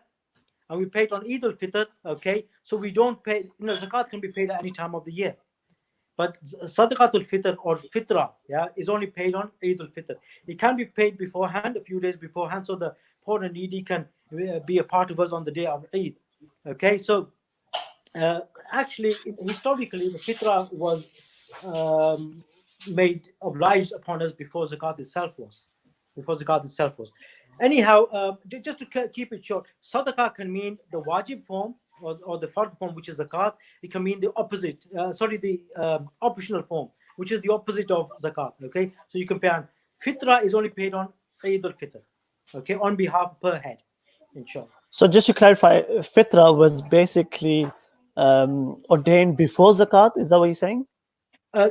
Speaker 3: and we pay it on Eid al-Fitr. Okay, so we don't pay. Zakat can be paid at any time of the year, but Sadaqatul Fitr or Fitra, yeah, is only paid on Eid al-Fitr. It can be paid beforehand, a few days beforehand, so the poor and needy can be a part of us on the day of Eid. Okay, so actually, historically, the Fitra was made obliged upon us before Zakat itself was. Anyhow, just to keep it short, Sadaqah can mean the wajib form or the fard form, which is Zakat. It can mean the opposite, the optional form, which is the opposite of Zakat. Okay, so you compare. Fitra is only paid on Eid al-Fitr, okay, on behalf per head, inshallah.
Speaker 2: So just to clarify, fitra was basically ordained before zakat. Is that what you're saying?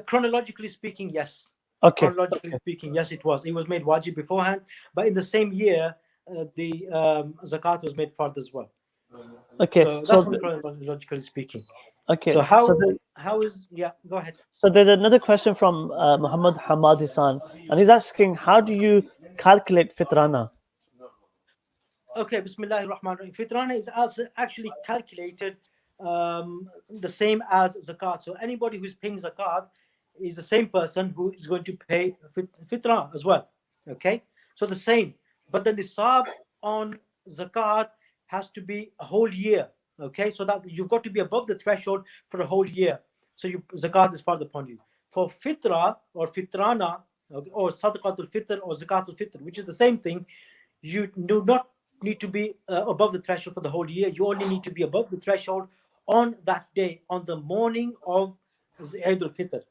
Speaker 3: Chronologically speaking, yes.
Speaker 2: Okay.
Speaker 3: Chronologically speaking, yes, it was. It was made wajib beforehand, but in the same year, the zakat was made fard as well.
Speaker 2: Okay.
Speaker 3: So that's chronologically speaking.
Speaker 2: Okay.
Speaker 3: So how is go ahead.
Speaker 2: So there's another question from Muhammad Hamad Hassan, and he's asking, how do you calculate fitrana?
Speaker 3: Okay, Bismillahir Rahmanir Rahim. Fitrana is also actually calculated the same as zakat. So anybody who's paying zakat is the same person who is going to pay fitra as well. Okay, so the same, but the nisab on zakat has to be a whole year. Okay, so that you've got to be above the threshold for a whole year. So zakat is fard upon you. For fitra or fitrana or sadaqatul fitr or zakatul fitr, which is the same thing, you do not need to be above the threshold for the whole year. You only need to be above the threshold on that day, on the morning of Eid al-Fitr.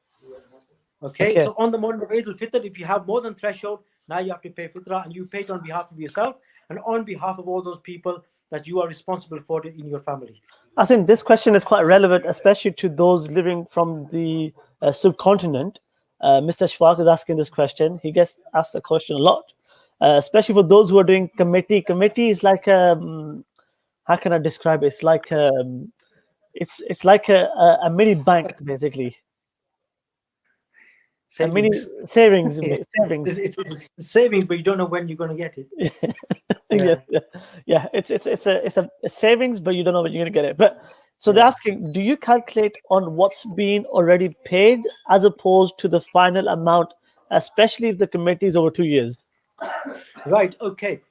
Speaker 3: Okay, so on the morning of Eid al-Fitr, if you have more than threshold, now you have to pay fitra, and you pay it on behalf of yourself and on behalf of all those people that you are responsible for in your family.
Speaker 2: I think this question is quite relevant, especially to those living from the subcontinent. Mr. Shafaq is asking this question. He gets asked the question a lot, especially for those who are doing committee. Committee is like how can I describe it? It's like it's like a mini bank, basically.
Speaker 3: Savings.
Speaker 2: Savings.
Speaker 3: It's savings, but you don't know when you're going to get it.
Speaker 2: Yeah. It's a savings, but you don't know when you're going to get it. But so they're asking, do you calculate on what's been already paid as opposed to the final amount, especially if the committee is over 2 years?
Speaker 3: Right. Okay.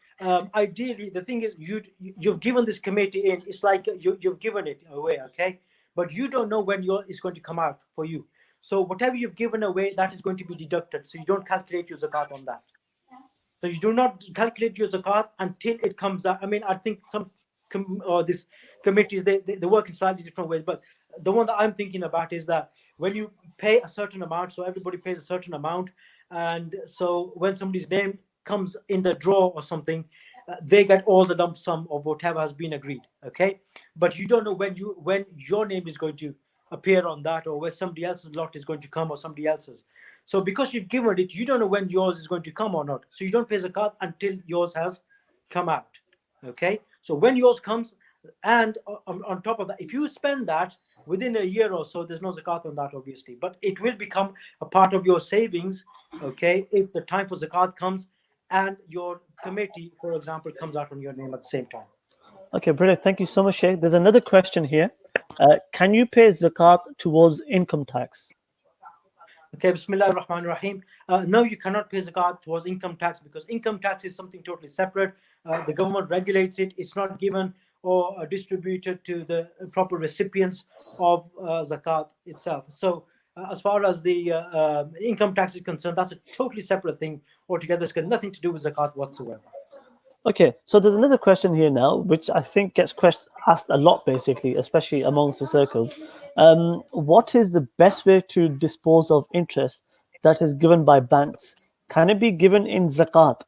Speaker 3: Ideally, the thing is, you've given this committee in. It's like you've given it away. Okay. but you don't know when it's going to come out for you. So whatever you've given away, that is going to be deducted. So you don't calculate your zakat on that. So you do not calculate your zakat until it comes out. I mean, I think some this committees they work in slightly different ways, but the one that I'm thinking about is that when you pay a certain amount, so everybody pays a certain amount, and so when somebody's name comes in the draw or something, they get all the lump sum of whatever has been agreed. Okay, but you don't know when your name is going to appear on that, or where somebody else's lot is going to come, or somebody else's. So because you've given it, you don't know when yours is going to come or not. So you don't pay zakat until yours has come out. Okay. So when yours comes, and on top of that, if you spend that within a year or so, there's no zakat on that, obviously, but it will become a part of your savings. Okay. If the time for zakat comes and your committee, for example, comes out on your name at the same time.
Speaker 2: Okay, brilliant. Thank you so much, Sheikh. There's another question here. Can you pay zakat towards income tax?
Speaker 3: Okay, Bismillah ar-Rahman ar-Rahim. No, you cannot pay zakat towards income tax, because income tax is something totally separate. The government regulates it. It's not given or distributed to the proper recipients of zakat itself. So as far as the income tax is concerned, that's a totally separate thing altogether. It's got nothing to do with zakat whatsoever.
Speaker 2: Okay, so there's another question here now, which I think gets asked a lot, basically, especially amongst the circles. What is the best way to dispose of interest that is given by banks? Can it be given in zakat?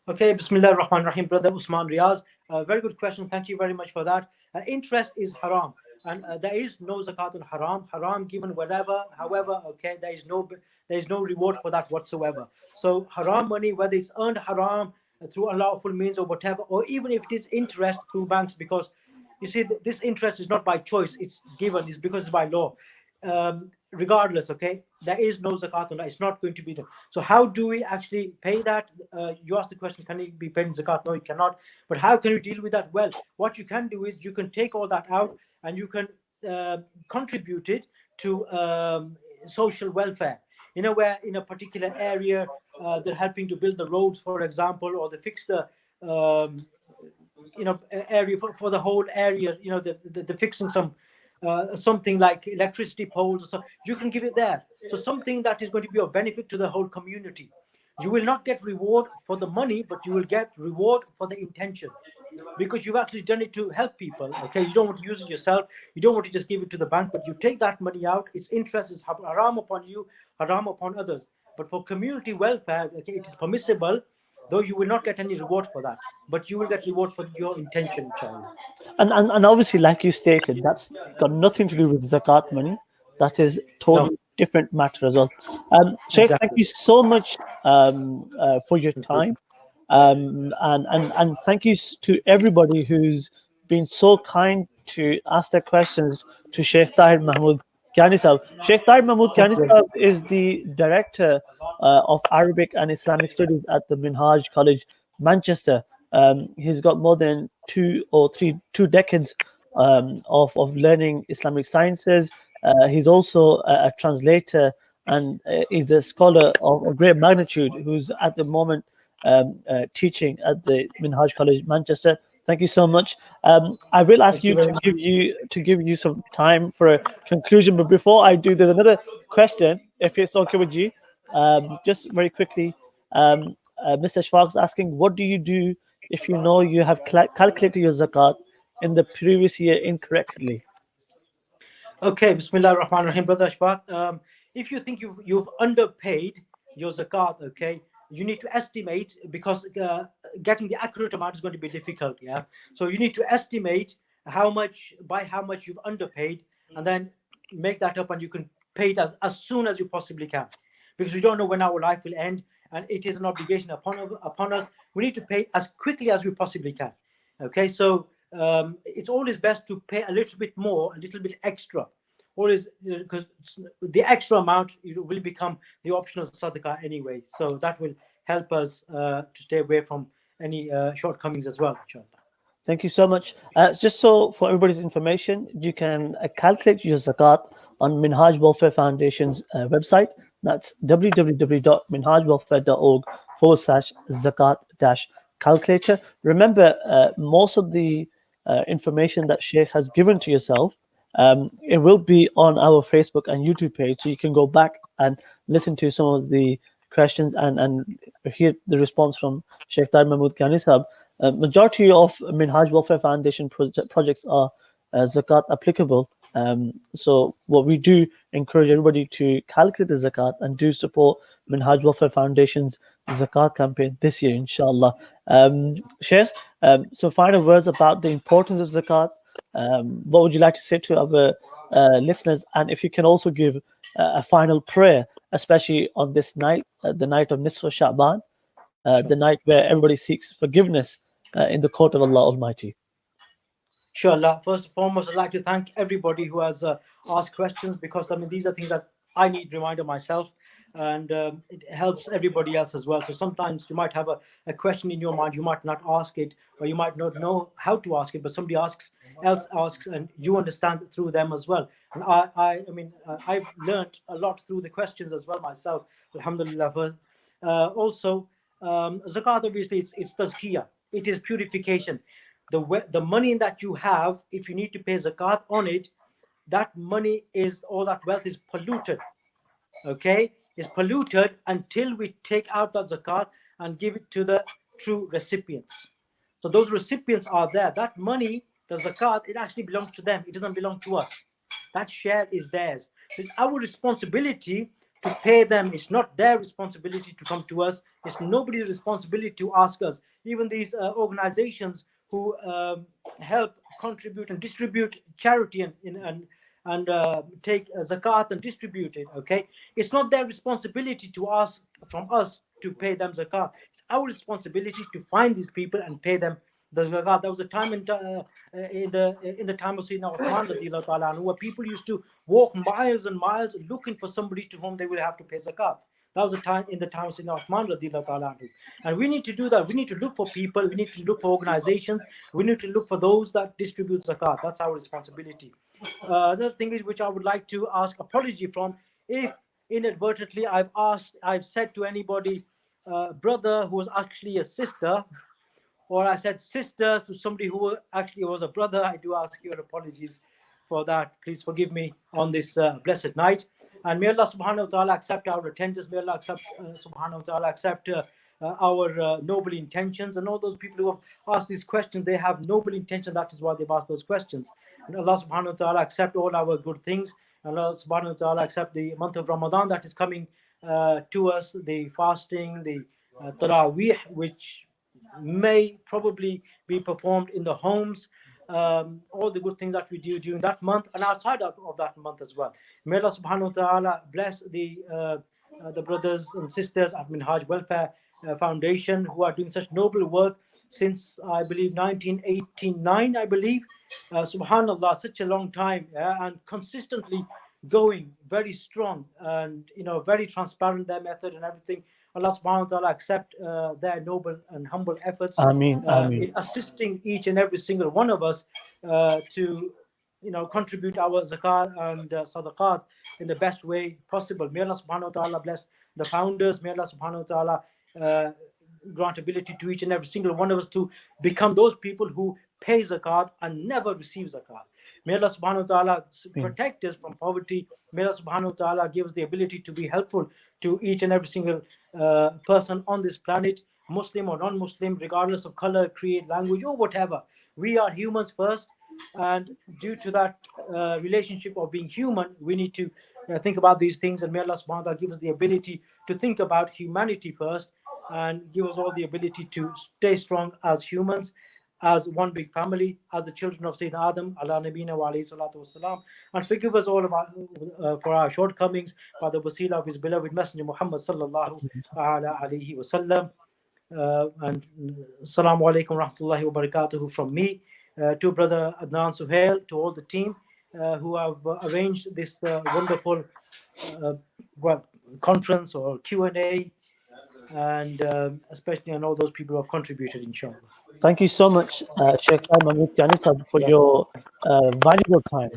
Speaker 3: Okay, Bismillah ar-Rahman ar-Rahim, brother Usman Riaz. Very good question. Thank you very much for that. Interest is haram, and there is no zakat on haram. Haram given whatever, however. Okay, there is no reward for that whatsoever. So haram money, whether it's earned haram through unlawful means or whatever, or even if it is interest through banks, because you see this interest is not by choice, it's given, it's because it's by law. Regardless, okay, there is no zakat on that. It's not going to be done. So how do we actually pay that? You asked the question, can it be paid in zakat? No, it cannot. But how can you deal with that? Well, what you can do is you can take all that out and you can contribute it to social welfare. You know, where in a particular area they're helping to build the roads, for example, or they fix the area for the whole area. You know, they're fixing something like electricity poles or so. You can give it there. So something that is going to be of benefit to the whole community. You will not get reward for the money, but you will get reward for the intention, because you've actually done it to help people. Okay, you don't want to use it yourself. You don't want to just give it to the bank, but you take that money out. Its interest is haram upon you, haram upon others. But for community welfare, okay, it is permissible, though you will not get any reward for that, but you will get reward for your intention, inshallah.
Speaker 2: And obviously, like you stated, that's got nothing to do with zakat money. That is totally different matter as well. Sheikh, thank you so much for your time, and thank you to everybody who's been so kind to ask their questions to Sheikh Tahir Mahmood Kiani Sahab. Sheikh Tahir Mahmood Kiani Sahab is the director of Arabic and Islamic Studies at the Minhaj College, Manchester. He's got more than two decades of learning Islamic sciences. He's also a translator and is a scholar of great magnitude who's at the moment teaching at the Minhaj College, Manchester. Thank you so much. I will ask you to give you some time for a conclusion, but before I do, there's another question, if it's okay with you. Just very quickly, Mr. Shfaq's asking, what do you do if you know you have calculated your zakat in the previous year incorrectly?
Speaker 3: Okay, Bismillah ar-Rahman ar-Rahim, brother Ashfaq. If you think you've underpaid your zakat, okay, you need to estimate, because getting the accurate amount is going to be difficult. Yeah, so you need to estimate by how much you've underpaid, and then make that up, and you can pay it as soon as you possibly can, because we don't know when our life will end, and it is an obligation upon us. We need to pay as quickly as we possibly can. Okay, so it's always best to pay a little bit more, a little bit extra, always, because the extra amount will become the optional sadaqah anyway. So that will help us to stay away from any shortcomings as well, inshallah.
Speaker 2: Thank you so much. Just so for everybody's information, you can calculate your zakat on Minhaj Welfare Foundation's website. That's www.minhajwelfare.org/zakat-calculator. Remember, most of the information that Sheikh has given to yourself It will be on our Facebook and YouTube page, so you can go back and listen to some of the questions and hear the response from Sheikh Tahir Mahmood Kiani Sahab. Majority of Minhaj Welfare Foundation projects are zakat applicable. So what we do encourage everybody to calculate the zakat and do support Minhaj Welfare Foundation's zakat campaign this year, inshallah. Sheikh, so final words about the importance of zakat. What would you like to say to our listeners? And if you can also give a final prayer, especially on this night, the night of Nisfa Sha'ban, the night where everybody seeks forgiveness in the court of Allah Almighty.
Speaker 3: Inshallah, first and foremost, I'd like to thank everybody who has asked questions, because I mean these are things that I need reminder myself, and it helps everybody else as well. So sometimes you might have a question in your mind, you might not ask it, or you might not know how to ask it, but somebody else asks, and you understand it through them as well. And I've learned a lot through the questions as well myself. Alhamdulillah. Also, zakat, obviously, it's tazkiyah. It is purification. The money that you have, if you need to pay zakat on it, that money is, all that wealth is polluted. Okay, is polluted until we take out that zakat and give it to the true recipients. So those recipients are there. That money, the zakat, it actually belongs to them. It doesn't belong to us. That share is theirs. It's our responsibility to pay them. It's not their responsibility to come to us. It's nobody's responsibility to ask us. Even these organizations who help contribute and distribute charity and take zakat and distribute it. Okay, it's not their responsibility to ask from us to pay them zakat. It's our responsibility to find these people and pay them the zakat. There was a time in the time of Sayyidina Uthman radiallahu ta'ala anhu, where people used to walk miles and miles looking for somebody to whom they will have to pay zakat. That was the time in the time of Sayyidina Uthman radiallahu ta'ala anhu. And we need to do that. We need to look for people. We need to look for organizations. We need to look for those that distribute zakat. That's our responsibility. Another thing is, which I would like to ask apology from, if inadvertently I've said to anybody, brother who was actually a sister, or I said sisters to somebody who actually was a brother, I do ask your apologies for that. Please forgive me on this blessed night. And may Allah subhanahu wa ta'ala accept our attendance. May Allah accept, subhanahu wa ta'ala accept our noble intentions. And all those people who have asked these questions, they have noble intention. That is why they've asked those questions. And Allah subhanahu wa ta'ala accept all our good things. And Allah subhanahu wa ta'ala accept the month of Ramadan that is coming to us, the fasting, the Taraweeh, which may probably be performed in the homes, all the good things that we do during that month and outside of that month as well. May Allah subhanahu wa ta'ala bless the brothers and sisters at Minhaj Welfare Foundation, who are doing such noble work since, I believe, 1989, I believe. Subhanallah, such a long time, and consistently going very strong, and very transparent, their method and everything. Allah subhanahu wa ta'ala accept their noble and humble efforts in assisting each and every single one of us to contribute our zakat and sadaqat in the best way possible. May Allah subhanahu wa ta'ala bless the founders. May Allah subhanahu wa ta'ala grant ability to each and every single one of us to become those people who pay zakat and never receive zakat. May Allah subhanahu wa ta'ala protect us from poverty. May Allah subhanahu wa ta'ala give us the ability to be helpful to each and every single person on this planet, Muslim or non-Muslim, regardless of color, creed, language, or whatever. We are humans first, and due to that relationship of being human, we need to think about these things. And may Allah subhanahu wa ta'ala give us the ability to think about humanity first, and give us all the ability to stay strong as humans, as one big family, as the children of Sayyidina Adam, ala nabina wa alayhi salatu wasalam, and forgive us all about for our shortcomings by the wasila of his beloved Messenger Muhammad sallallahu alayhi wasallam. And assalamu alaikum rahmatullahi wa barakatuhu from me to Brother Adnan Suhail, to all the team who have arranged this wonderful conference or Q&A, and especially on all those people who have contributed, inshallah.
Speaker 2: Thank you so much, Sheikh Mahmood Kiani Sahab, for your valuable time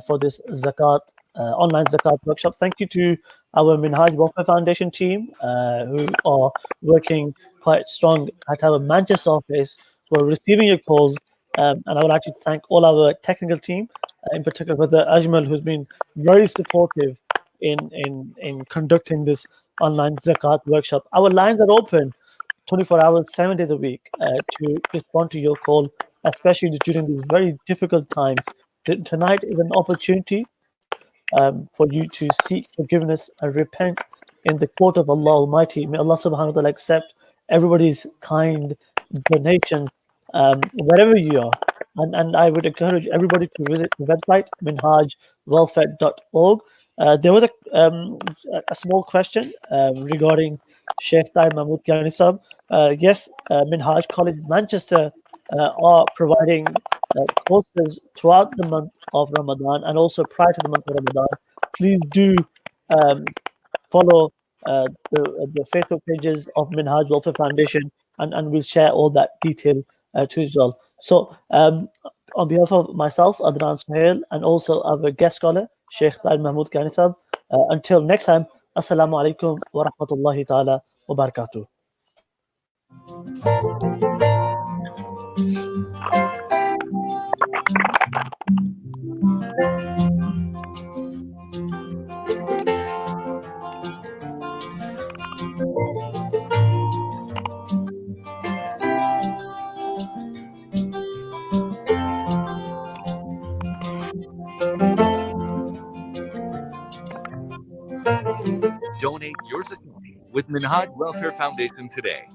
Speaker 2: for this zakat online zakat workshop. Thank you to our Minhaj Welfare Foundation team who are working quite strong at our Manchester office, who are receiving your calls. And I would like to thank all our technical team in particular Brother Ajmal, who's been very supportive in conducting this online zakat workshop. Our lines are open 24 hours, 7 days a week to respond to your call, especially during these very difficult times. Tonight is an opportunity for you to seek forgiveness and repent in the court of Allah Almighty. May Allah subhanahu wa ta'ala accept everybody's kind donations wherever you are. And I would encourage everybody to visit the website, minhajwelfare.org. There was a small question regarding Sheikh Tahir Mahmood Kiani Sahab. Yes, Minhaj College Manchester are providing courses throughout the month of Ramadan and also prior to the month of Ramadan. Please do um, follow the Facebook pages of Minhaj Welfare Foundation, and we'll share all that detail to you as well. So, on behalf of myself, Adnan Suhail, and also our guest scholar, Sheikh Tahir Mahmood Kiani Sahab, until next time, Assalamu alaikum wa rahmatullahi ta'ala wa barakatuh.
Speaker 4: Donate your zakat with Minhaj Welfare Foundation today.